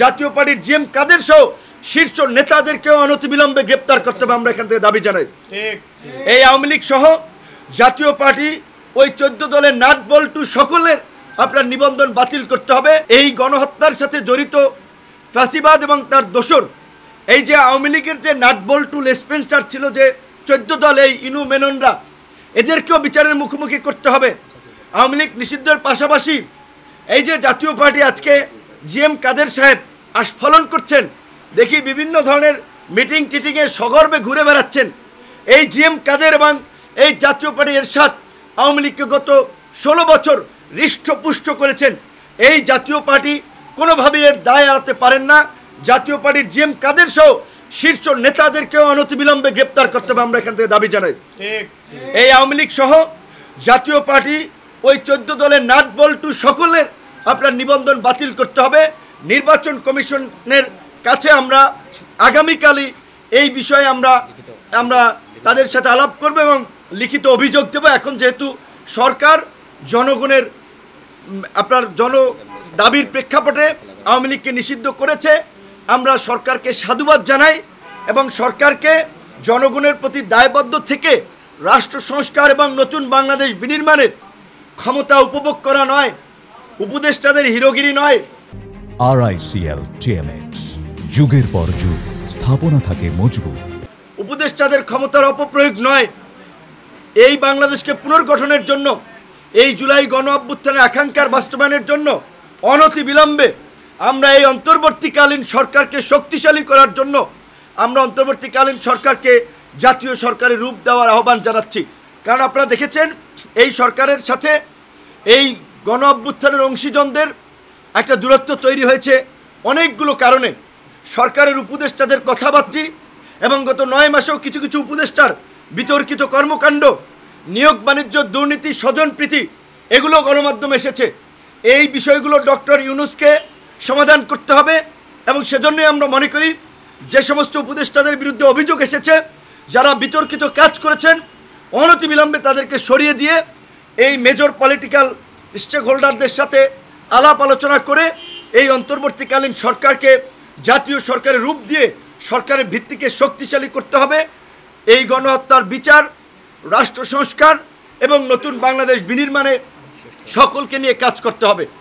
জাতীয় পার্টির জিএম কাদের সহ শীর্ষ নেতাদেরকেও অনতিবিলম্বে গ্রেপ্তার করতে হবে, আমরা এখান থেকে দাবি জানাই। এই আওয়ামী লীগ সহ জাতীয় পার্টি ওই 14 দলের নাট বল্টু সকলের আপনার নিবন্ধন বাতিল করতে হবে। এই গণহত্যার সাথে জড়িত ফ্যাসিবাদ এবং তার দোসর এই যে আওয়ামী লীগের যে নাট বল্টু লেসপেন্সার ছিল, যে 14 দল এই ইনু মেননরা, এদেরকেও বিচারের মুখোমুখি করতে হবে। আওয়ামী লীগ নিষিদ্ধের পাশাপাশি এই যে জাতীয় পার্টি আজকে জিএম কাদের সাহেব আস্ফলন করছেন, দেখি বিভিন্ন ধরনের মিটিং টিটিংয়ে সগর্বে ঘুরে বেড়াচ্ছেন। এই জিএম কাদের এবং এই জাতীয় পার্টি এরশাদ আওয়ামী লীগকে গত 16 বছর হৃষ্টপুষ্ট করেছেন। এই জাতীয় পার্টি কোনোভাবেই এর দায় এড়াতে পারেন না। জাতীয় পার্টির জিএম কাদের সহ শীর্ষ নেতাদেরকেও অনতিবিলম্বে গ্রেপ্তার করতে হবে, আমরা এখান থেকে দাবি জানাই। এই আওয়ামী লীগ সহ জাতীয় পার্টি ওই 14 দলের নাট বল্টু সকলের আপনার নিবন্ধন বাতিল করতে হবে। নির্বাচন কমিশনের কাছে আমরা আগামীকালই এই বিষয়ে আমরা তাদের সাথে আলাপ করব এবং লিখিত অভিযোগ দেব। এখন যেহেতু সরকার জনগণের আপনার দাবির প্রেক্ষাপটে আওয়ামী লীগকে নিষিদ্ধ করেছে, আমরা সরকারকে সাধুবাদ জানাই এবং সরকারকে জনগণের প্রতি দায়বদ্ধ থেকে রাষ্ট্র সংস্কার এবং নতুন বাংলাদেশ বিনির্মাণে ক্ষমতা উপভোগ করা নয়, উপদেষ্টাদের হিরোগিরি নয়। RICL TMX, যুগের পর যুগ স্থাপনা থাকে মজবুত। উপদেষ্টাদের ক্ষমতার অপপ্রয়োগ নয়, এই বাংলাদেশকে পুনর্গঠনের জন্য, এই জুলাই গণ অভ্যুত্থানের আকাঙ্ক্ষার বাস্তবায়নের জন্য অনতিবিলম্বে আমরা এই অন্তর্বর্তীকালীন সরকারকে শক্তিশালী করার জন্য আমরা অন্তর্বর্তীকালীন সরকারকে জাতীয় সরকারের রূপ দেওয়ার আহ্বান জানাচ্ছি। কারণ আপনারা দেখেছেন এই সরকারের সাথে এই গণ অভ্যুত্থানের অংশীজনদের একটা দূরত্ব তৈরি হয়েছে অনেকগুলো কারণে। সরকারের উপদেষ্টাদের কথাবার্তা এবং গত 9 মাসেও কিছু কিছু উপদেষ্টার বিতর্কিত কর্মকাণ্ড, নিয়োগ বাণিজ্য দুর্নীতি, স্বজনপ্রীতি, এগুলো গণমাধ্যমে এসেছে। এই বিষয়গুলো ডক্টর ইউনূসকে সমাধান করতে হবে এবং সেজন্যই আমরা মনে করি যে সমস্ত উপদেষ্টাদের বিরুদ্ধে অভিযোগ এসেছে, যারা বিতর্কিত কাজ করেছেন, অনতিবিলম্বে তাদেরকে সরিয়ে দিয়ে এই মেজর পলিটিক্যাল স্টেক হোল্ডারদের সাথে আলাপ আলোচনা করে এই অন্তর্বর্তীকালীন সরকারকে জাতীয় সরকারের রূপ দিয়ে সরকারের ভিত্তিকে শক্তিশালী করতে হবে। এই গণহত্যার বিচার, রাষ্ট্র সংস্কার এবং নতুন বাংলাদেশ বিনির্মাণে সকলকে নিয়ে কাজ করতে হবে।